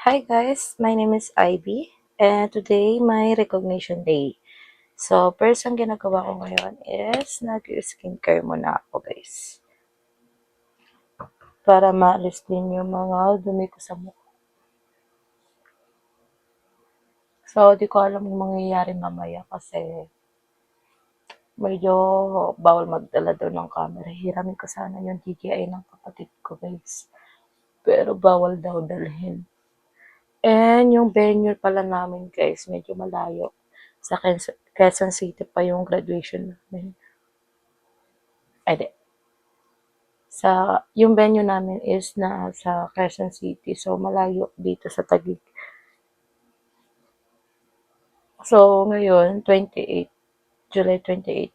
Hi guys, my name is Ivy and today my recognition day. So, first ang ginagawa ko ngayon is nag-skincare muna ako guys. Para maalis din yung mga dumi ko sa mukha. So, di ko alam yung mangyayari mamaya kasi medyo bawal magdala doon ng camera. Hiramin ko sana yung DJI ng kapatid ko guys. Pero bawal daw dalhin. And yung venue pala namin guys, medyo malayo. Sa Quezon City pa yung graduation namin. Ay, yung venue namin is sa Quezon City. So, malayo dito sa Taguig. So, ngayon, July 28,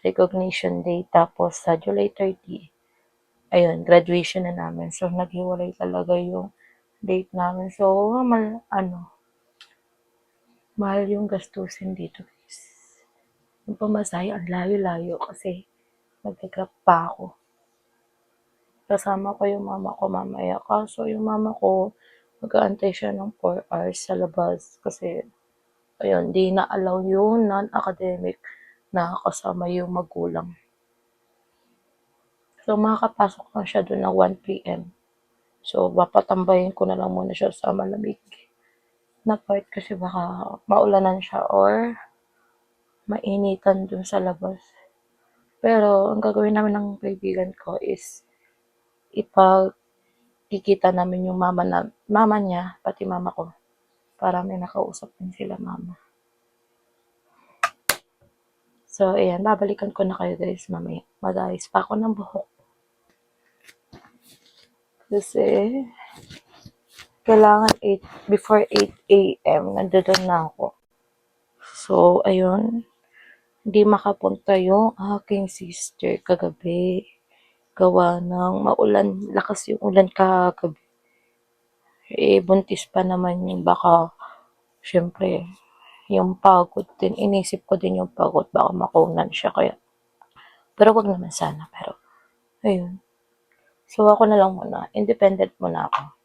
recognition day. Tapos, sa July 30, ayun, graduation na namin. So, naghiwalay talaga yung date namin. So, mahal yung gastusin dito, guys. Yung pamasahe, ang layo-layo kasi nag-grab pa ako. Kasama ko yung mama ko mamaya. Kaso yung mama ko, mag-aantay siya ng 4 hours sa labas kasi, ayun, di na-allow yung non-academic na kasama yung magulang. So, makakapasok lang siya doon ng 1 p.m. So, papatambayin ko na lang muna siya sa malamig na part kasi baka maulanan siya or mainitan dun sa labas. Pero, ang gagawin namin ng kaibigan ko is ipagkikita namin yung mama niya, pati mama ko, para may nakausap din sila mama. So, ayan, babalikan ko na kayo guys mamaya. Mag-ayos pa ako ng buhok. Kasi, kailangan before 8 a.m. nandun na ako. So, ayun, hindi makapunta yung aking sister kagabi. Gawa ng maulan, lakas yung ulan kagabi. Buntis pa naman yung baka, syempre, yung pagod din. Inisip ko din yung pagod, baka makunan siya kaya. Pero wag naman sana, pero, ayun. So, ako na lang muna. Independent muna ako.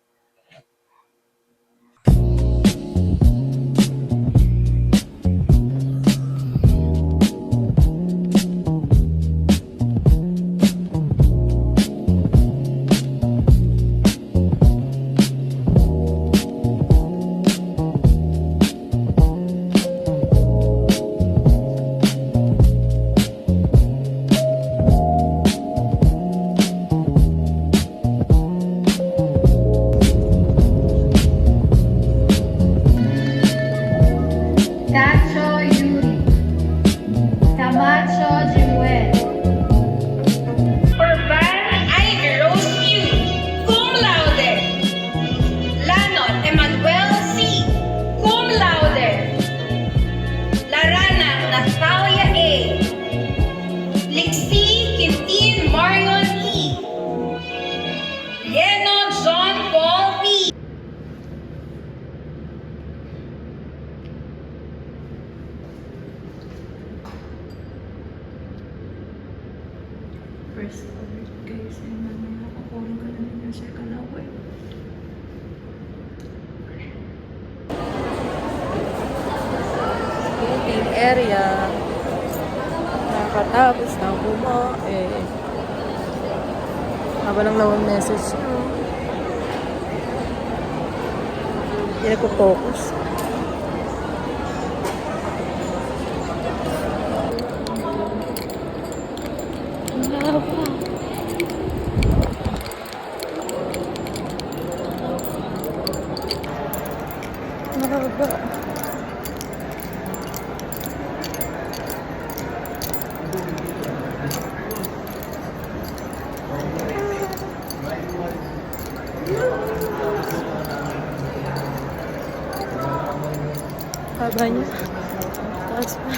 First alert guys, and mamaya kukunin ko na rin yung second award. Skating area. Nakatapos na kumain. Haba lang naman message nyo. Hindi nagpo-focus. Mahaba. Haba niya. Taas pa.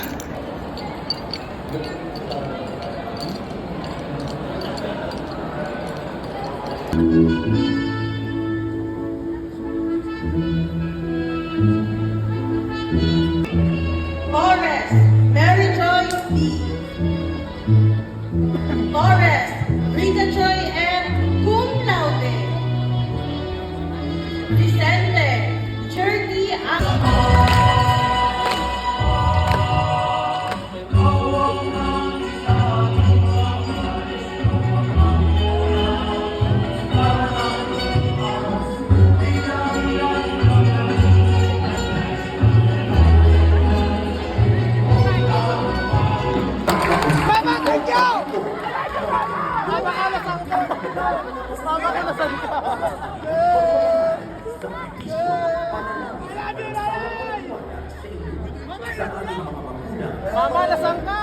Forrest, Mary Joy B. Forrest, Rita Joy M. Cum laude. Vicente, Mama, nasan ka? Mama, nasan ka?